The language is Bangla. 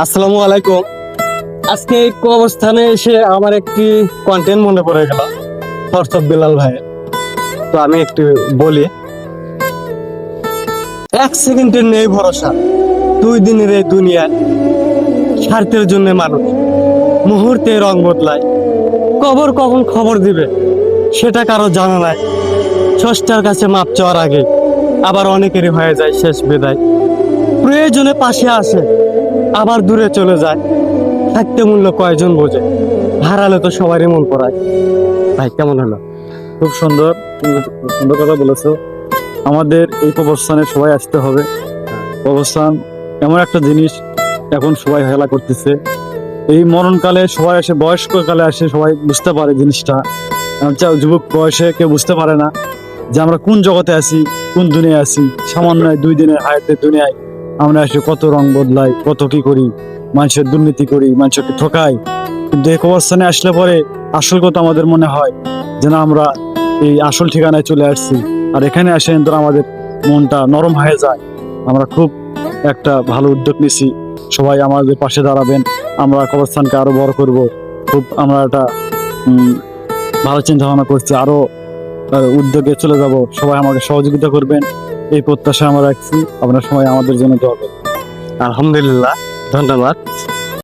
আসসালামু আলাইকুম। আজকে এই অবস্থানে এসে আমার একটি কন্টেন্ট মনে পড়ে গেল হর্ষদ বিলাল ভাই। তো আমি একটু বলি, এক সেকেন্ডের নেই ভরসা, 2 দিনের এই দুনিয়ায় স্বার্থের জন্য মানুষ মুহূর্তে রং বদলায়। কবর কখন খবর দিবে সেটা কারো জানা নাই। স্রষ্টার কাছে মাপ চাওয়ার আগে আবার অনেকেরই হয়ে যায় শেষ বিদায়। প্রয়োজনে পাশে আসে, আবার দূরে চলে যায়। থাকতে মূল্য কয়জন বোঝে, হারালে তো সবারই মন পড়ায়। ভাই কেমন হলো? খুব সুন্দর সুন্দর কথা বলেছো। আমাদের এই কবরস্থানে সবাই আসতে হবে। কবরস্থান এমন একটা জিনিস, এখন সবাই হেলা করতেছে। এই মরণকালে সবাই আসে, বয়স্ক কালে আসে সবাই বুঝতে পারে জিনিসটা। যুবক বয়সে কেউ বুঝতে পারে না যে আমরা কোন জগতে আছি, কোন দুনিয়ায় আছি। সামান্য 2 দিনের হায়াতের দুনিয়ায় আমরা এসে কত রং বদলাই, কত কি করি, মানুষের দুর্নীতি করি, মানুষকে ঠকাই। কিন্তু এই কবরস্থানে আসলে পরে আসল কথা আমাদের মনে হয় যে না, আমরা এই আসল ঠিকানায় চলে আসছি। আর এখানে আসে কিন্তু আমাদের মনটা নরম হয়ে যায়। আমরা খুব একটা ভালো উদ্যোগ নিছি, সবাই আমাদের পাশে দাঁড়াবেন। আমরা কবরস্থানকে আরো বড় করব। খুব আমরা একটা ভালো চিন্তা ভাবনা করছি, আরো উদ্যোগে চলে যাব। সবাই আমাকে সহযোগিতা করবেন, এই প্রত্যাশা আমরা রাখছি। আপনার সবাই আমাদের জন্য দোয়া করবেন। আলহামদুলিল্লাহ, ধন্যবাদ।